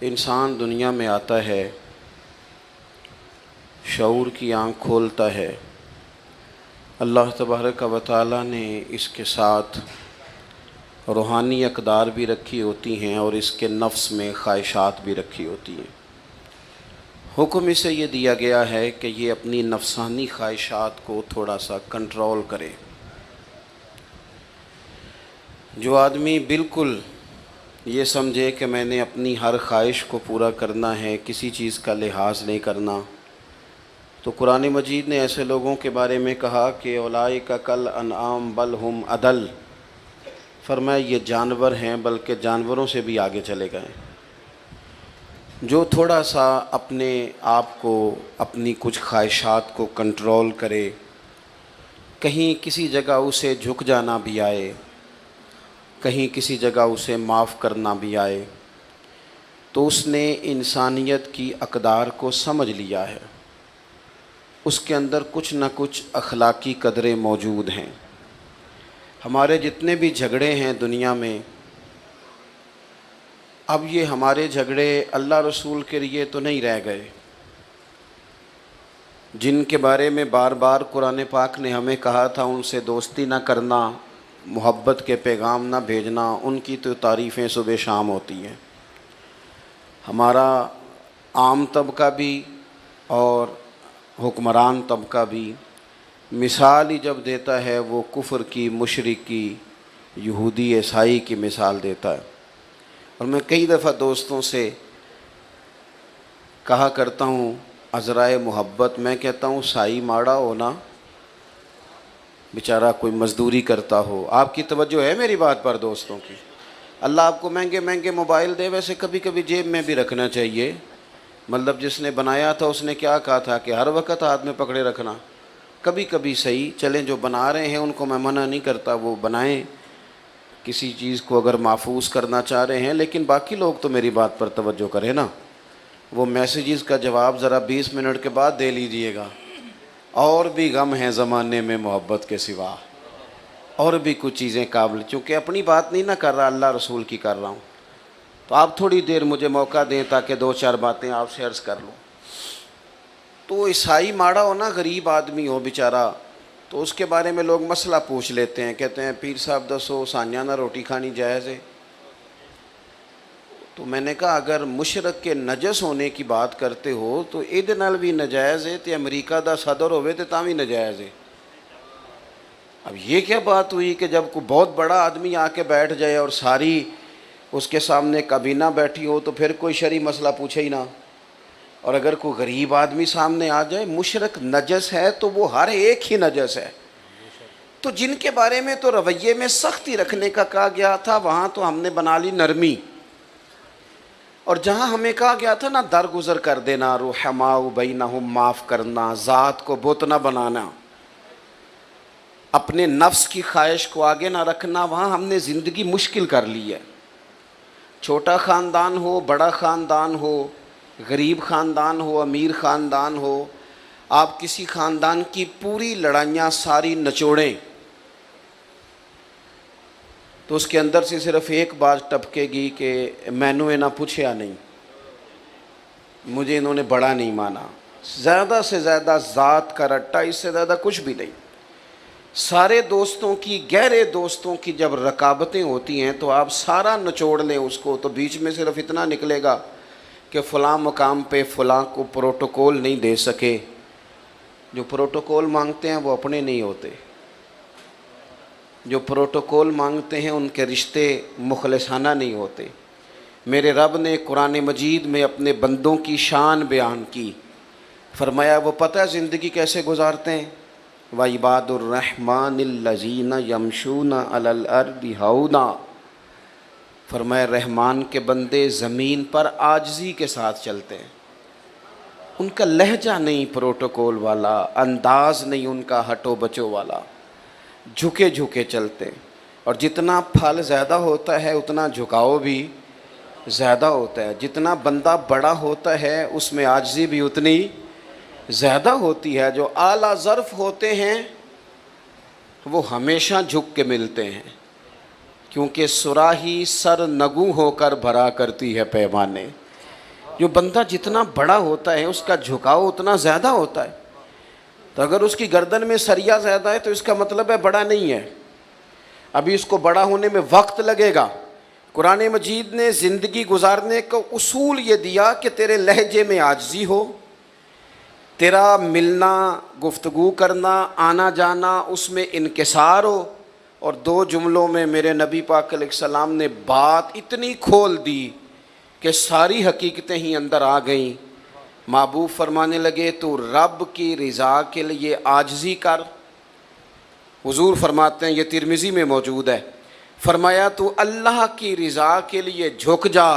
انسان دنیا میں آتا ہے، شعور کی آنکھ کھولتا ہے، اللہ تبارک و تعالیٰ نے اس کے ساتھ روحانی اقدار بھی رکھی ہوتی ہیں اور اس کے نفس میں خواہشات بھی رکھی ہوتی ہیں۔ حکم اسے یہ دیا گیا ہے کہ یہ اپنی نفسانی خواہشات کو تھوڑا سا کنٹرول کرے۔ جو آدمی بالکل یہ سمجھے کہ میں نے اپنی ہر خواہش کو پورا کرنا ہے، کسی چیز کا لحاظ نہیں کرنا، تو قرآن مجید نے ایسے لوگوں کے بارے میں کہا کہ اولئک کالانعام بل ہم اضل، فرمایا یہ جانور ہیں بلکہ جانوروں سے بھی آگے چلے گئے۔ جو تھوڑا سا اپنے آپ کو، اپنی کچھ خواہشات کو کنٹرول کرے، کہیں کسی جگہ اسے جھک جانا بھی آئے، کہیں کسی جگہ اسے معاف کرنا بھی آئے، تو اس نے انسانیت کی اقدار کو سمجھ لیا ہے۔ اس کے اندر کچھ نہ کچھ اخلاقی قدریں موجود ہیں۔ ہمارے جتنے بھی جھگڑے ہیں دنیا میں، اب یہ ہمارے جھگڑے اللہ رسول کے لیے تو نہیں رہ گئے، جن کے بارے میں بار بار قرآن پاک نے ہمیں کہا تھا ان سے دوستی نہ کرنا، محبت کے پیغام نہ بھیجنا، ان کی تو تعریفیں صبح شام ہوتی ہیں۔ ہمارا عام طبقہ بھی اور حکمران طبقہ بھی مثال ہی جب دیتا ہے وہ کفر کی، مشرک کی، یہودی عیسائی کی مثال دیتا ہے۔ اور میں کئی دفعہ دوستوں سے کہا کرتا ہوں عذرائے محبت، میں کہتا ہوں سائی ماڑا ہونا، بیچارہ کوئی مزدوری کرتا ہو۔ آپ کی توجہ ہے میری بات پر دوستوں کی؟ اللہ آپ کو مہنگے مہنگے موبائل دے، ویسے کبھی کبھی جیب میں بھی رکھنا چاہیے۔ مطلب جس نے بنایا تھا اس نے کیا کہا تھا کہ ہر وقت ہاتھ میں پکڑے رکھنا، کبھی کبھی صحیح چلیں، جو بنا رہے ہیں ان کو میں منع نہیں کرتا، وہ بنائیں، کسی چیز کو اگر محفوظ کرنا چاہ رہے ہیں، لیکن باقی لوگ تو میری بات پر توجہ کریں نا۔ وہ میسیجز کا جواب ذرا 20 منٹ کے بعد دے لیجئے گا۔ اور بھی غم ہیں زمانے میں محبت کے سوا، اور بھی کچھ چیزیں قابل، چونکہ اپنی بات نہیں نہ کر رہا، اللہ رسول کی کر رہا ہوں، تو آپ تھوڑی دیر مجھے موقع دیں تاکہ 2-4 باتیں آپ سے عرض کر لوں۔ تو عیسائی ماڑا ہو نا، غریب آدمی ہو بیچارہ، تو اس کے بارے میں لوگ مسئلہ پوچھ لیتے ہیں، کہتے ہیں پیر صاحب دسو سانیہ نہ روٹی کھانی جائز ہے؟ تو میں نے کہا اگر مشرک کے نجس ہونے کی بات کرتے ہو تو ایدے نال بھی نجائز ہے، تے امریکہ دا صدر ہوئے تے تاں بھی نجائز ہے۔ اب یہ کیا بات ہوئی کہ جب کوئی بہت بڑا آدمی آ کے بیٹھ جائے اور ساری اس کے سامنے کابینہ بیٹھی ہو تو پھر کوئی شرعی مسئلہ پوچھے ہی نہ، اور اگر کوئی غریب آدمی سامنے آ جائے، مشرک نجس ہے تو وہ ہر ایک ہی نجس ہے۔ تو جن کے بارے میں تو رویے میں سختی رکھنے کا کہا گیا تھا، وہاں تو ہم نے بنا لی نرمی، اور جہاں ہمیں کہا گیا تھا نا درگزر کر دینا، رحماء بینہم، معاف کرنا، ذات کو بت نہ بنانا، اپنے نفس کی خواہش کو آگے نہ رکھنا، وہاں ہم نے زندگی مشکل کر لی ہے۔ چھوٹا خاندان ہو، بڑا خاندان ہو، غریب خاندان ہو، امیر خاندان ہو، آپ کسی خاندان کی پوری لڑائیاں ساری نچوڑیں تو اس کے اندر سے صرف ایک بات ٹپکے گی کہ میں نے نہ پوچھیا نہیں، مجھے انہوں نے بڑا نہیں مانا۔ زیادہ سے زیادہ ذات کا رٹا، اس سے زیادہ کچھ بھی نہیں۔ سارے دوستوں کی، گہرے دوستوں کی جب رقابتیں ہوتی ہیں تو آپ سارا نچوڑ لیں اس کو، تو بیچ میں صرف اتنا نکلے گا کہ فلاں مقام پہ فلاں کو پروٹوکول نہیں دے سکے۔ جو پروٹوکول مانگتے ہیں وہ اپنے نہیں ہوتے، جو پروٹوکول مانگتے ہیں ان کے رشتے مخلصانہ نہیں ہوتے۔ میرے رب نے قرآن مجید میں اپنے بندوں کی شان بیان کی، فرمایا وہ پتہ زندگی کیسے گزارتے ہیں؟ وَعِبَادُ الرَّحْمَنِ الَّذِينَ يَمْشُونَ عَلَى الْأَرْضِ هَوْنًا، فرمایا رحمان کے بندے زمین پر عاجزی کے ساتھ چلتے ہیں، ان کا لہجہ نہیں پروٹوکول والا، انداز نہیں ان کا ہٹو بچو والا، جھکے جھکے چلتے ہیں۔ اور جتنا پھل زیادہ ہوتا ہے اتنا جھکاؤ بھی زیادہ ہوتا ہے، جتنا بندہ بڑا ہوتا ہے اس میں عاجزی بھی اتنی زیادہ ہوتی ہے۔ جو اعلیٰ ظرف ہوتے ہیں وہ ہمیشہ جھک کے ملتے ہیں، کیونکہ صراحی سر نگوں ہو کر بھرا کرتی ہے پیمانے۔ جو بندہ جتنا بڑا ہوتا ہے اس کا جھکاؤ اتنا زیادہ ہوتا ہے. تو اگر اس کی گردن میں سریا زیادہ ہے تو اس کا مطلب ہے بڑا نہیں ہے, ابھی اس کو بڑا ہونے میں وقت لگے گا. قرآن مجید نے زندگی گزارنے کا اصول یہ دیا کہ تیرے لہجے میں عاجزی ہو, تیرا ملنا, گفتگو کرنا, آنا جانا اس میں انکسار ہو. اور 2 جملوں میں میرے نبی پاک علیہ السلام نے بات اتنی کھول دی کہ ساری حقیقتیں ہی اندر آ گئیں. محبوب فرمانے لگے تو رب کی رضا کے لیے عاجزی کر. حضور فرماتے ہیں, یہ ترمذی میں موجود ہے, فرمایا تو اللہ کی رضا کے لیے جھک جا,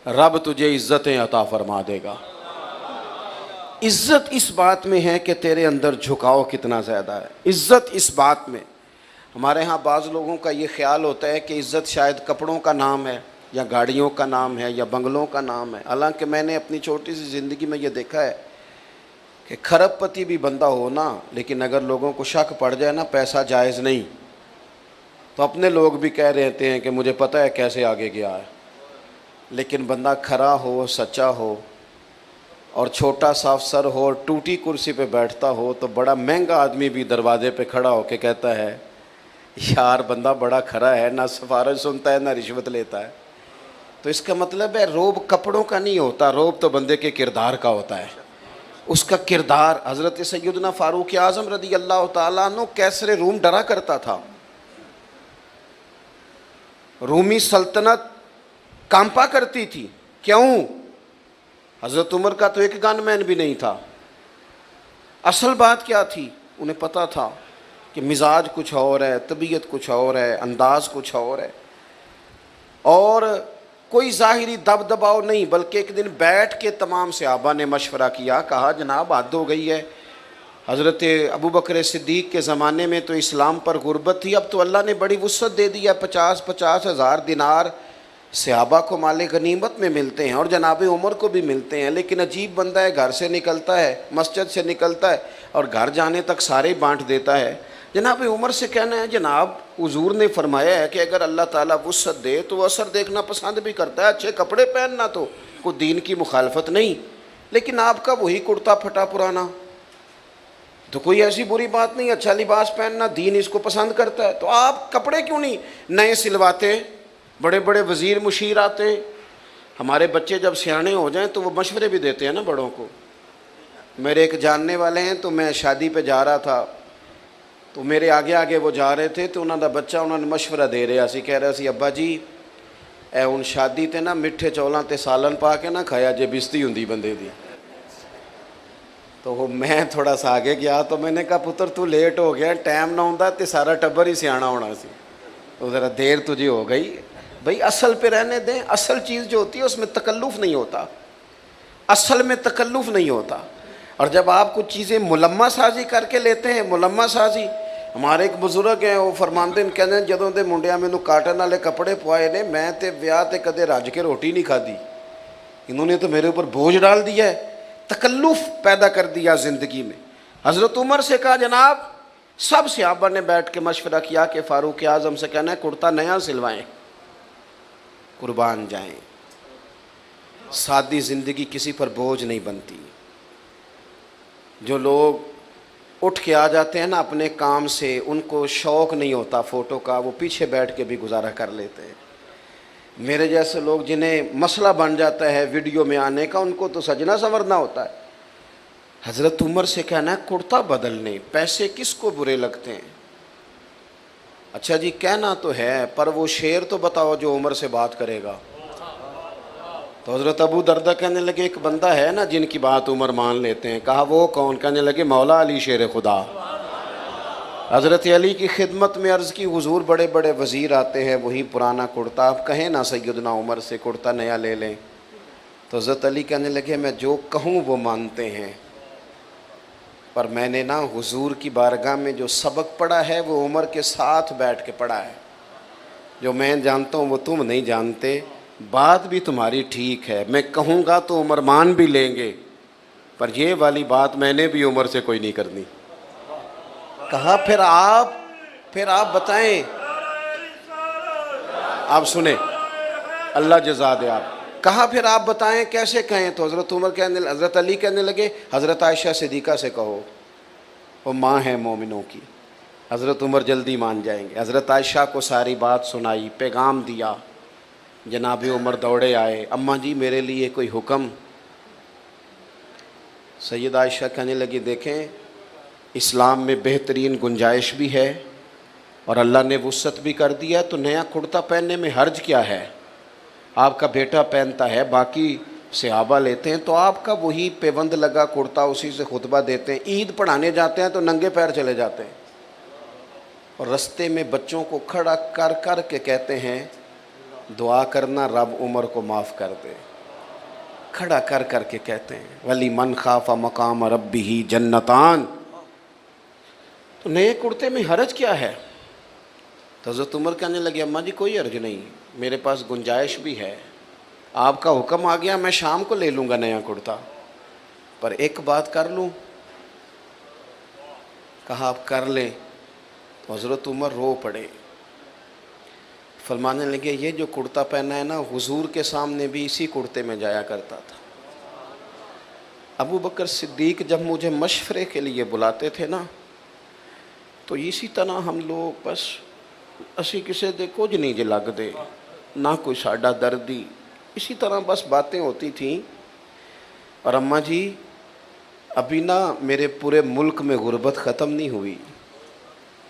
رب تجھے عزتیں عطا فرما دے گا. عزت اس بات میں ہے کہ تیرے اندر جھکاؤ کتنا زیادہ ہے. عزت اس بات میں, ہمارے ہاں بعض لوگوں کا یہ خیال ہوتا ہے کہ عزت شاید کپڑوں کا نام ہے یا گاڑیوں کا نام ہے یا بنگلوں کا نام ہے. حالانکہ میں نے اپنی چھوٹی سی زندگی میں یہ دیکھا ہے کہ کھرب پتی بھی بندہ ہو نا, لیکن اگر لوگوں کو شک پڑ جائے نا پیسہ جائز نہیں, تو اپنے لوگ بھی کہہ رہتے ہیں کہ مجھے پتہ ہے کیسے آگے گیا ہے. لیکن بندہ کھرا ہو, سچا ہو اور چھوٹا سا افسر ہو اور ٹوٹی کرسی پہ بیٹھتا ہو تو بڑا مہنگا آدمی بھی دروازے پہ کھڑا ہو کے کہتا ہے یار بندہ بڑا کھرا ہے, نہ سفارش سنتا ہے نہ رشوت لیتا ہے. تو اس کا مطلب ہے روب کپڑوں کا نہیں ہوتا, روب تو بندے کے کردار کا ہوتا ہے. اس کا کردار. حضرت سیدنا فاروق اعظم رضی اللہ تعالیٰ عنہ کیسر روم ڈرا کرتا تھا, رومی سلطنت کانپا کرتی تھی. کیوں؟ حضرت عمر کا تو ایک گن مین بھی نہیں تھا. اصل بات کیا تھی؟ انہیں پتہ تھا کہ مزاج کچھ اور ہے, طبیعت کچھ اور ہے, انداز کچھ اور ہے, اور کوئی ظاہری دب دباؤ نہیں, بلکہ ایک دن بیٹھ کے تمام صحابہ نے مشورہ کیا, کہا جناب حد ہو گئی ہے. حضرت ابو بکر صدیق کے زمانے میں تو اسلام پر غربت تھی, اب تو اللہ نے بڑی وسعت دے دی ہے, 50 ہزار دینار صحابہ کو مال غنیمت میں ملتے ہیں اور جناب عمر کو بھی ملتے ہیں. لیکن عجیب بندہ ہے, گھر سے نکلتا ہے, مسجد سے نکلتا ہے اور گھر جانے تک سارے بانٹ دیتا ہے. جناب عمر سے کہنا ہے جناب حضور نے فرمایا ہے کہ اگر اللہ تعالیٰ وسعت دے تو وہ اثر دیکھنا پسند بھی کرتا ہے, اچھے کپڑے پہننا تو کوئی دین کی مخالفت نہیں, لیکن آپ کا وہی کرتا پھٹا پرانا تو کوئی ایسی بری بات نہیں, اچھا لباس پہننا دین اس کو پسند کرتا ہے. تو آپ کپڑے کیوں نہیں نئے سلواتے؟ بڑے بڑے وزیر مشیر آتے, ہمارے بچے جب سیانے ہو جائیں تو وہ مشورے بھی دیتے ہیں نا بڑوں کو. میرے ایک جاننے والے ہیں, تو میں شادی پہ جا رہا تھا تو میرے آگے آگے وہ جا رہے تھے, تو انہوں دا بچہ انہوں نے مشورہ دے رہا سی, کہہ رہا سی ابا جی اے ہن شادی تے نا مٹھے چولاں تے سالن پا کے نہ کھایا جے بستی ہوندی بندے دی. تو وہ میں تھوڑا سا آگے گیا تو میں نے کہا پتر تو لیٹ ہو گیا, ٹائم نہ ہوندا تے سارا ٹبر ہی سیاਣਾ ہونا سی, تو ذرا دیر تجھے ہو گئی. بھئی اصل پہ رہنے دیں, اصل چیز جو ہوتی ہے اس میں تکلف نہیں ہوتا, اصل میں تکلف نہیں ہوتا. اور جب آپ کچھ چیزیں ملمہ سازی کر کے لیتے ہیں, ملمہ سازی, ہمارے ایک بزرگ ہیں وہ فرماندے ہیں, کہتے ہیں جدوں دے منڈیاں مینوں کاٹن والے کپڑے پوائے نے, میں تے ویاہ تے کدے رج کے روٹی نہیں کھادی, انہوں نے تو میرے اوپر بوجھ ڈال دیا ہے, تکلف پیدا کر دیا زندگی میں. حضرت عمر سے کہا جناب, سب صحابہ نے بیٹھ کے مشورہ کیا کہ فاروق اعظم سے کہنا ہے کرتا نیا سلوائیں, قربان جائیں. سادی زندگی کسی پر بوجھ نہیں بنتی. جو لوگ اٹھ کے آ جاتے ہیں نا اپنے کام سے, ان کو شوق نہیں ہوتا فوٹو کا, وہ پیچھے بیٹھ کے بھی گزارا کر لیتے ہیں. میرے جیسے لوگ جنہیں مسئلہ بن جاتا ہے ویڈیو میں آنے کا, ان کو تو سجنا سنورنا ہوتا ہے. حضرت عمر سے کہنا ہے کرتا بدلنے, پیسے کس کو برے لگتے ہیں؟ اچھا جی کہنا تو ہے, پر وہ شعر تو بتاؤ جو عمر سے بات کرے گا. تو حضرت ابو دردہ کہنے لگے ایک بندہ ہے نا جن کی بات عمر مان لیتے ہیں. کہا وہ کون؟ کہنے لگے مولا علی شیر خدا. حضرت علی کی خدمت میں عرض کی حضور بڑے بڑے وزیر آتے ہیں وہی پرانا کرتا, آپ کہیں نا سیدنا عمر سے کرتا نیا لے لیں. تو حضرت علی کہنے لگے میں جو کہوں وہ مانتے ہیں, پر میں نے نا حضور کی بارگاہ میں جو سبق پڑھا ہے وہ عمر کے ساتھ بیٹھ کے پڑھا ہے. جو میں جانتا ہوں وہ تم نہیں جانتے. بات بھی تمہاری ٹھیک ہے, میں کہوں گا تو عمر مان بھی لیں گے, پر یہ والی بات میں نے بھی عمر سے کوئی نہیں کرنی. کہا پھر آپ بتائیں, آپ سنیں, اللہ جزا دے. آپ کہا پھر آپ بتائیں کیسے کہیں؟ تو حضرت علی کہنے لگے حضرت عائشہ صدیقہ سے کہو، وہ ماں ہے مومنوں کی، حضرت عمر جلدی مان جائیں گے۔ حضرت عائشہ کو ساری بات سنائی، پیغام دیا، جناب عمر دوڑے آئے، اماں جی میرے لیے کوئی حکم؟ سید عائشہ کہنے لگی دیکھیں اسلام میں بہترین گنجائش بھی ہے اور اللہ نے وسعت بھی کر دیا، تو نیا کرتا پہننے میں حرج کیا ہے؟ آپ کا بیٹا پہنتا ہے، باقی صحابہ لیتے ہیں، تو آپ کا وہی پیوند لگا کرتا اسی سے خطبہ دیتے ہیں، عید پڑھانے جاتے ہیں تو ننگے پیر چلے جاتے ہیں، اور رستے میں بچوں کو کھڑا کر کر کے کہتے ہیں دعا کرنا رب عمر کو معاف کر دے، کھڑا کر کر کے کہتے ہیں ولی من خاف مقام ربہ جنتان۔ تو نئے کرتے میں حرج کیا ہے؟ تو حضرت عمر کہنے لگے اماں جی کوئی حرج نہیں، میرے پاس گنجائش بھی ہے، آپ کا حکم آ گیا میں شام کو لے لوں گا نیا کرتا، پر ایک بات کر لوں؟ کہا آپ کر لیں۔ تو حضرت عمر رو پڑے، فرمانے لگے یہ جو کرتا پہنا ہے نا، حضور کے سامنے بھی اسی کرتے میں جایا کرتا تھا۔ ابو بکر صدیق جب مجھے مشورے کے لیے بلاتے تھے نا، تو اسی طرح ہم لوگ بس اسی کسے دے کچھ نہیں جے لگ دے، نہ کوئی ساڈا دردی، اسی طرح بس باتیں ہوتی تھیں۔ اور اماں جی ابھی نا میرے پورے ملک میں غربت ختم نہیں ہوئی،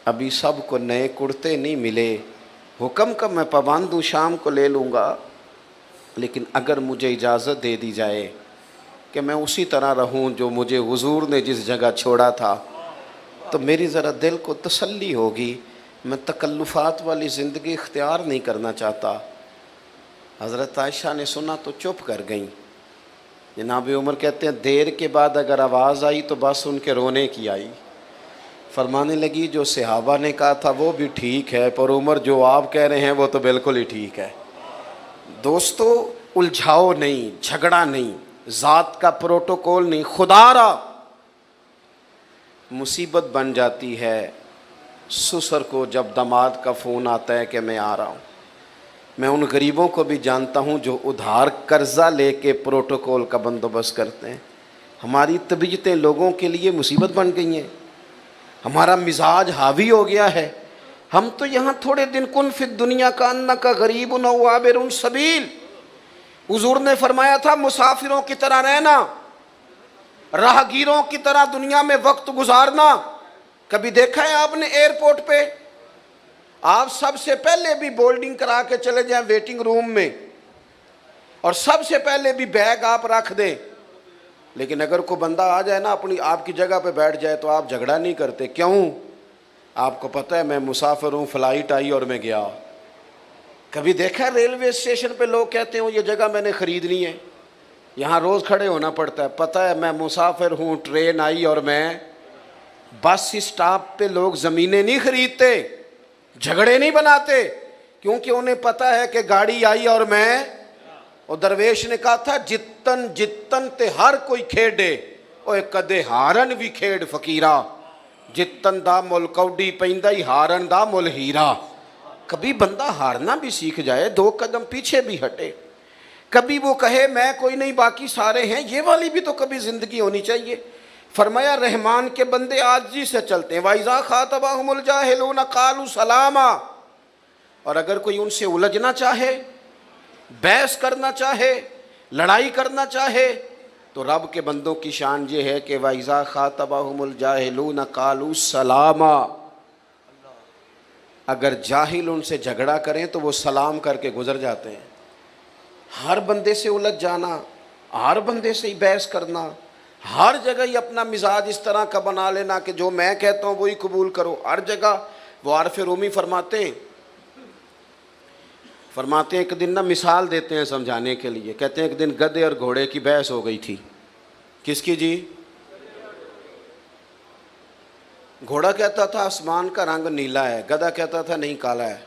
ابھی سب کو نئے کرتے نہیں ملے، حکم کا میں پابند ہوں، شام کو لے لوں گا، لیکن اگر مجھے اجازت دے دی جائے کہ میں اسی طرح رہوں جو مجھے حضور نے جس جگہ چھوڑا تھا، تو میری ذرا دل کو تسلی ہوگی، میں تکلفات والی زندگی اختیار نہیں کرنا چاہتا۔ حضرت عائشہ نے سنا تو چپ کر گئیں۔ جناب عمر کہتے ہیں دیر کے بعد اگر آواز آئی تو بس ان کے رونے کی آئی، فرمانے لگی جو صحابہ نے کہا تھا وہ بھی ٹھیک ہے، پر عمر جو آپ کہہ رہے ہیں وہ تو بالکل ہی ٹھیک ہے۔ دوستو الجھاؤ نہیں، جھگڑا نہیں، ذات کا پروٹوکول نہیں، خدا را مصیبت بن جاتی ہے سسر کو جب داماد کا فون آتا ہے کہ میں آ رہا ہوں۔ میں ان غریبوں کو بھی جانتا ہوں جو ادھار قرضہ لے کے پروٹوکول کا بندوبست کرتے ہیں۔ ہماری طبیعتیں لوگوں کے لیے مصیبت بن گئی ہیں، ہمارا مزاج حاوی ہو گیا ہے۔ ہم تو یہاں تھوڑے دن کن فی الدنیا کا انکا غریب و عابر سبیل، حضور نے فرمایا تھا مسافروں کی طرح رہنا، راہگیروں کی طرح دنیا میں وقت گزارنا۔ کبھی دیکھا ہے آپ نے ایئرپورٹ پہ آپ سب سے پہلے بھی بولڈنگ کرا کے چلے جائیں ویٹنگ روم میں، اور سب سے پہلے بھی بیگ آپ رکھ دیں، لیکن اگر کوئی بندہ آ جائے نا اپنی آپ کی جگہ پہ بیٹھ جائے تو آپ جھگڑا نہیں کرتے، کیوں؟ آپ کو پتہ ہے میں مسافر ہوں، فلائٹ آئی اور میں گیا۔ کبھی دیکھا ہے ریلوے اسٹیشن پہ لوگ کہتے ہیں یہ جگہ میں نے خریدنی ہے، یہاں روز کھڑے ہونا پڑتا ہے، پتہ ہے میں مسافر ہوں، ٹرین آئی اور میں۔ بس اسٹاپ پہ لوگ زمینیں نہیں خریدتے، جھگڑے نہیں بناتے، کیونکہ انہیں پتہ ہے کہ گاڑی آئی اور میں۔ اور درویش نے کہا تھا جتن جتن تے ہر کوئی کھیڈے، اوے کدے ہارن بھی کھیڈ فقیرا، جتن دا مل کوڈی پیندا ہی ہارن دا مل ہیرا۔ کبھی بندہ ہارنا بھی سیکھ جائے، 2 قدم پیچھے بھی ہٹے، کبھی وہ کہے میں کوئی نہیں باقی سارے ہیں، یہ والی بھی تو کبھی زندگی ہونی چاہیے۔ فرمایا رحمان کے بندے عاجزی سے چلتے ہیں، وَإِذَا خَاطَبَهُمُ الْجَاهِلُونَ قَالُوا سَلَامًا، اور اگر کوئی ان سے الجھنا چاہے، بحث کرنا چاہے، لڑائی کرنا چاہے، تو رب کے بندوں کی شان یہ ہے کہ وَإِذَا خَاطَبَهُمُ الْجَاهِلُونَ قَالُوا سَلَامًا، اگر جاہل ان سے جھگڑا کریں تو وہ سلام کر کے گزر جاتے ہیں۔ ہر بندے سے الجھ جانا، ہر بندے سے ہی بحث کرنا، ہر جگہ ہی اپنا مزاج اس طرح کا بنا لینا کہ جو میں کہتا ہوں وہی قبول کرو، ہر جگہ۔ وہ عارف رومی فرماتے ہیں ایک دن نا مثال دیتے ہیں سمجھانے کے لیے، کہتے ہیں ایک دن گدھے اور گھوڑے کی بحث ہو گئی تھی۔ کس کی جی؟ گھوڑا کہتا تھا آسمان کا رنگ نیلا ہے، گدھا کہتا تھا نہیں کالا ہے۔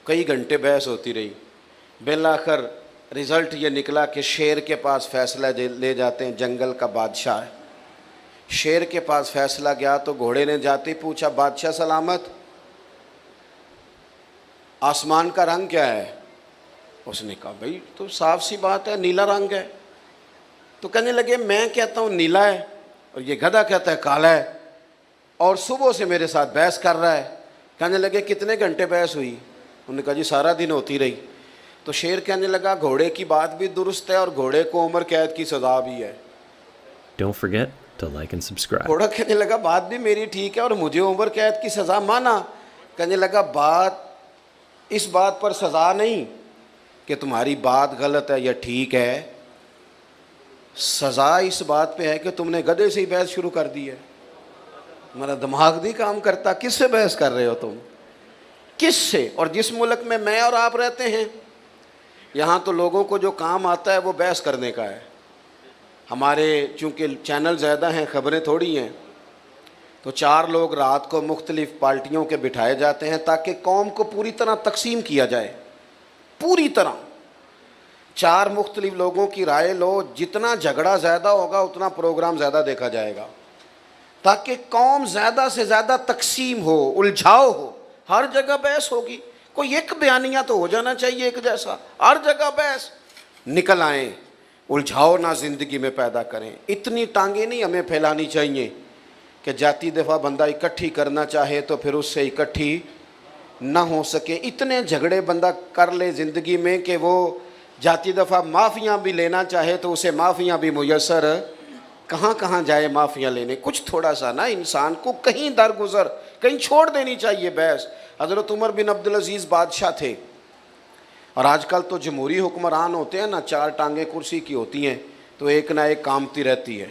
کئی گھنٹے بحث ہوتی رہی، بالآخر رزلٹ یہ نکلا کہ شیر کے پاس فیصلہ لے جاتے ہیں، جنگل کا بادشاہ ہے، شیر کے پاس فیصلہ گیا تو گھوڑے نے جاتے ہی پوچھا بادشاہ سلامت، آسمان کا رنگ کیا ہے؟ اس نے کہا بھائی تو صاف سی بات ہے نیلا رنگ ہے. تو کہنے لگے میں کہتا ہوں نیلا ہے اور یہ گدھا کہتا ہے کالا ہے اور صبح سے میرے ساتھ بحث کر رہا ہے. کہنے لگے کتنے گھنٹے بحث ہوئی؟ انہوں نے کہا جی سارا دن ہوتی رہی. تو شیر کہنے لگا گھوڑے کی بات بھی درست ہے اور گھوڑے کو عمر قید کی سزا بھی ہے. Don't forget to like and subscribe. گھوڑا کہنے لگا بات بھی میری ٹھیک ہے اور مجھے عمر قید کی سزا مانا. کہنے لگا بات اس بات پر سزا نہیں کہ تمہاری بات غلط ہے یا ٹھیک ہے, سزا اس بات پہ ہے کہ تم نے گدھے سے ہی بحث شروع کر دی ہے. میرا دماغ نہیں کام کرتا, کس سے بحث کر رہے ہو تم, کس سے؟ اور جس ملک میں اور آپ رہتے ہیں یہاں تو لوگوں کو جو کام آتا ہے وہ بحث کرنے کا ہے. ہمارے چونکہ چینل زیادہ ہیں خبریں تھوڑی ہیں, تو 4 لوگ رات کو مختلف پارٹیوں کے بٹھائے جاتے ہیں تاکہ قوم کو پوری طرح تقسیم کیا جائے. پوری طرح 4 مختلف لوگوں کی رائے لو, جتنا جھگڑا زیادہ ہوگا اتنا پروگرام زیادہ دیکھا جائے گا, تاکہ قوم زیادہ سے زیادہ تقسیم ہو, الجھاؤ ہو. ہر جگہ بحث ہوگی, کوئی ایک بیانیہ تو ہو جانا چاہیے ایک جیسا, ہر جگہ بحث. نکل آئیں, الجھاؤ نہ زندگی میں پیدا کریں. اتنی ٹانگیں نہیں ہمیں پھیلانی چاہیے کہ جاتی دفعہ بندہ اکٹھی کرنا چاہے تو پھر اس سے اکٹھی نہ ہو سکے. اتنے جھگڑے بندہ کر لے زندگی میں کہ وہ جاتی دفعہ معافیاں بھی لینا چاہے تو اسے معافیاں بھی میسر کہاں کہاں جائے معافیاں لینے. کچھ تھوڑا سا نا انسان کو کہیں درگزر کہیں چھوڑ دینی چاہیے بحث. حضرت عمر بن عبدالعزیز بادشاہ تھے, اور آج کل تو جمہوری حکمران ہوتے ہیں نا, 4 ٹانگیں کرسی کی ہوتی ہیں تو ایک نہ ایک کامتی رہتی ہے.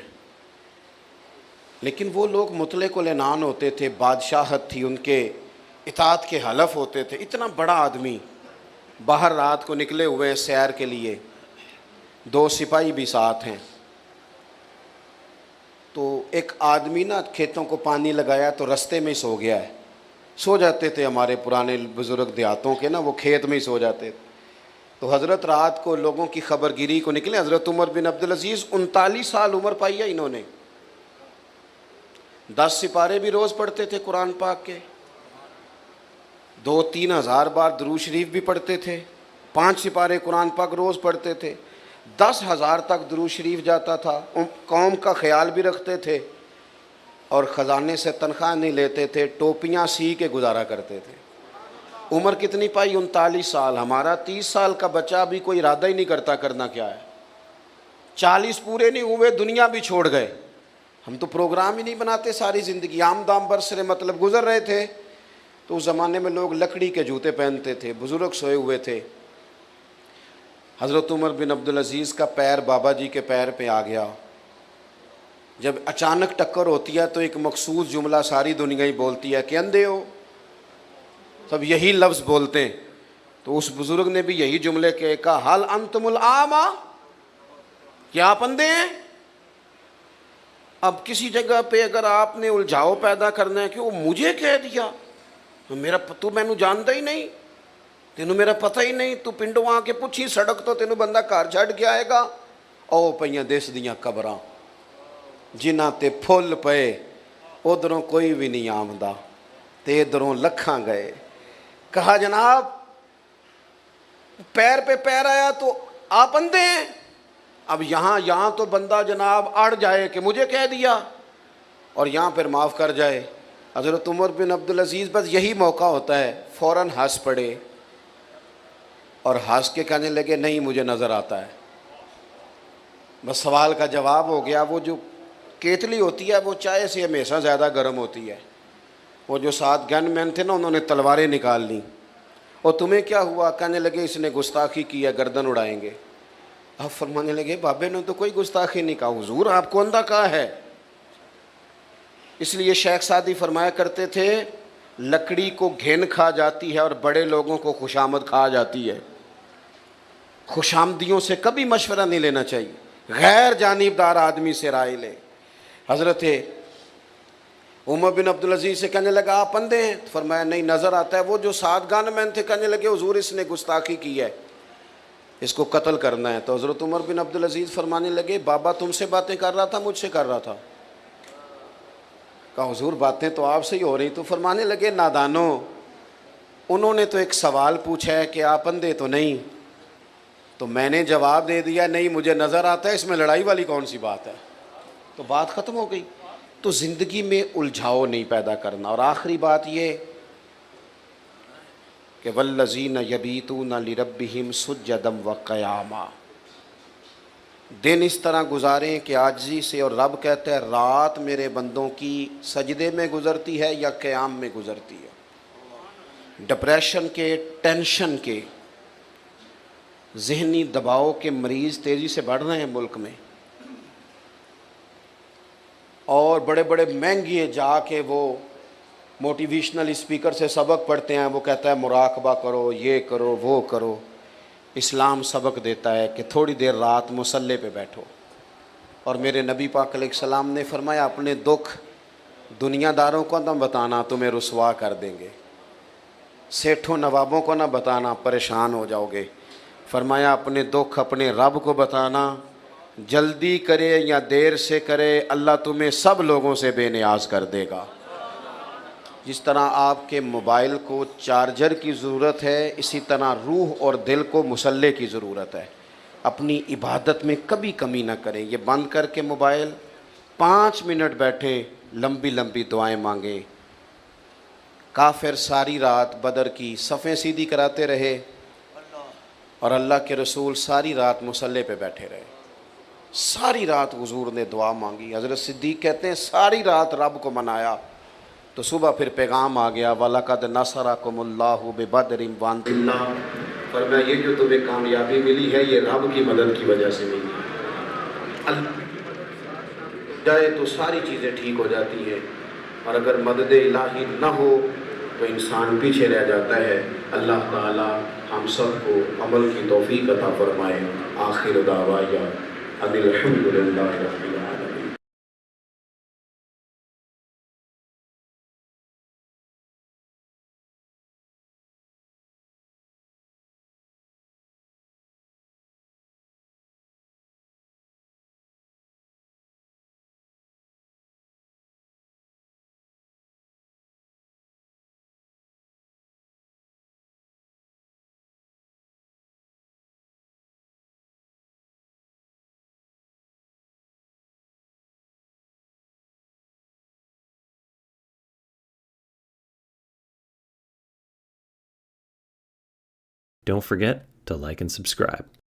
لیکن وہ لوگ مطلق العنان ہوتے تھے, بادشاہت تھی ان کے, اطاعت کے حلف ہوتے تھے. اتنا بڑا آدمی باہر رات کو نکلے ہوئے ہیں سیر کے لیے, 2 سپاہی بھی ساتھ ہیں. تو ایک آدمی نا کھیتوں کو پانی لگایا تو رستے میں ہی سو گیا ہے. سو جاتے تھے ہمارے پرانے بزرگ دیہاتوں کے نا, وہ کھیت میں ہی سو جاتے تھے. تو حضرت رات کو لوگوں کی خبر گیری کو نکلے. حضرت عمر بن عبدالعزیز 39 سال عمر پائی ہے انہوں نے. 10 سپارے بھی روز پڑھتے تھے قرآن پاک کے, 2-3 ہزار بار درود شریف بھی پڑھتے تھے, 5 سپارے قرآن پاک روز پڑھتے تھے, 10,000 تک درود شریف جاتا تھا. قوم کا خیال بھی رکھتے تھے اور خزانے سے تنخواہ نہیں لیتے تھے, ٹوپیاں سی کے گزارا کرتے تھے. عمر کتنی پائی؟ 39 سال. ہمارا 30 سال کا بچہ بھی کوئی ارادہ ہی نہیں کرتا کرنا کیا ہے. 40 پورے نہیں ہوئے دنیا بھی چھوڑ گئے. ہم تو پروگرام ہی نہیں بناتے ساری زندگی, عام دام برسرے مطلب گزر رہے تھے. تو اس زمانے میں لوگ لکڑی کے جوتے پہنتے تھے, بزرگ سوئے ہوئے تھے. حضرت عمر بن عبدالعزیز کا پیر بابا جی کے پیر پہ آ گیا. جب اچانک ٹکر ہوتی ہے تو ایک مخصوص جملہ ساری دنیا ہی بولتی ہے کہ اندھے ہو, سب یہی لفظ بولتے ہیں. تو اس بزرگ نے بھی یہی جملے کے کہا حل انتم الاعمی, کیا آپ اندھے ہیں؟ اب کسی جگہ پہ اگر آپ نے الجھاؤ پیدا کرنا ہے کہ وہ مجھے کہہ دیا, تو میں نے جانتا ہی نہیں, تینوں میرا پتہ ہی نہیں, تو پنڈوں آ کے پوچھی سڑک تو تینوں بندہ گھر چھڈ کے آئے گا. او پئیاں دس دیاں قبراں جنہاں تے پھل پئے, ادھروں کوئی بھی نہیں آمدا تے ادھروں لکھاں گئے. کہا جناب پیر پہ پیر آیا تو آپ اندھے ہیں. اب یہاں تو بندہ جناب اڑ جائے کہ مجھے کہہ دیا, اور یہاں پھر معاف کر جائے. حضرت عمر بن عبدالعزیز بس یہی موقع ہوتا ہے, فوراً ہنس پڑے اور ہنس کے کہنے لگے نہیں مجھے نظر آتا ہے. بس سوال کا جواب ہو گیا. وہ جو کیتلی ہوتی ہے وہ چائے سے ہمیشہ زیادہ گرم ہوتی ہے. وہ جو 7 گن مین تھے نا انہوں نے تلواریں نکال لیں. اور تمہیں کیا ہوا؟ کہنے لگے اس نے گستاخی کی ہے, گردن اڑائیں گے. اب فرمانے لگے بابے نے تو کوئی گستاخی نہیں کہا. حضور آپ کو اندھا کہا ہے. اس لیے شیخ سعدی فرمایا کرتے تھے لکڑی کو گھن کھا جاتی ہے اور بڑے لوگوں کو خوشامد کھا جاتی ہے. خوشامدیوں سے کبھی مشورہ نہیں لینا چاہیے, غیر جانبدار آدمی سے رائے لے. حضرت عمر بن عبدالعزیز سے کہنے لگا آپ اندھے ہیں؟ فرمایا نہیں نظر آتا ہے. وہ جو 7 گن مین تھے کہنے لگے حضور اس نے گستاخی کی ہے, اس کو قتل کرنا ہے. تو حضرت عمر بن عبدالعزیز فرمانے لگے بابا تم سے باتیں کر رہا تھا مجھ سے کر رہا تھا؟ کہا حضور باتیں تو آپ سے ہی ہو رہی. تو فرمانے لگے نادانو, انہوں نے تو ایک سوال پوچھا ہے کہ آپ اندھے تو نہیں, تو میں نے جواب دے دیا نہیں مجھے نظر آتا ہے، اس میں لڑائی والی کون سی بات ہے، تو بات ختم ہو گئی۔ تو زندگی میں الجھاؤ نہیں پیدا کرنا۔ اور آخری بات یہ کہ والذین یبیتون لربہم سجدا وقیاما، دن اس طرح گزاریں کہ عاجزی سے، اور رب کہتا ہے رات میرے بندوں کی سجدے میں گزرتی ہے یا قیام میں گزرتی ہے۔ ڈپریشن کے، ٹینشن کے، ذہنی دباؤ کے مریض تیزی سے بڑھ رہے ہیں ملک میں، اور بڑے بڑے مہنگے جا کے وہ موٹیویشنل اسپیکر سے سبق پڑھتے ہیں، وہ کہتا ہے مراقبہ کرو، یہ کرو، وہ کرو۔ اسلام سبق دیتا ہے کہ تھوڑی دیر رات مصلی پہ بیٹھو، اور میرے نبی پاک علیہ السلام نے فرمایا اپنے دکھ دنیا داروں کو نہ بتانا، تمہیں رسوا کر دیں گے، سیٹھوں نوابوں کو نہ بتانا، پریشان ہو جاؤ گے۔ فرمایا اپنے دکھ اپنے رب کو بتانا، جلدی کرے یا دیر سے کرے اللہ تمہیں سب لوگوں سے بے نیاز کر دے گا۔ جس طرح آپ کے موبائل کو چارجر کی ضرورت ہے، اسی طرح روح اور دل کو مصلی کی ضرورت ہے۔ اپنی عبادت میں کبھی کمی نہ کریں، یہ بند کر کے موبائل 5 منٹ بیٹھیں، لمبی لمبی دعائیں مانگیں۔ کافر ساری رات بدر کی صفیں سیدھی کراتے رہے، اور اللہ کے رسول ساری رات مصلی پہ بیٹھے رہے، ساری رات حضور نے دعا مانگی۔ حضرت صدیق کہتے ہیں ساری رات رب کو منایا، تو صبح پھر پیغام آ گیا وَلَقَدْ نَصَرَكُمُ اللَّهُ بِبَدْرٍ وَأَنْتُمْ اللہ، فرمایا یہ جو تمہیں کامیابی ملی ہے یہ رب کی مدد کی وجہ سے ملی ہے۔ اللہ جائے تو ساری چیزیں ٹھیک ہو جاتی ہیں، اور اگر مدد الہی نہ ہو تو انسان پیچھے رہ جاتا ہے۔ اللہ تعالی ہم سب کو عمل کی توفیق عطا فرمائے۔ آخر دعوایا ان الحمد للہ رب العالمین۔ Don't forget to like and subscribe.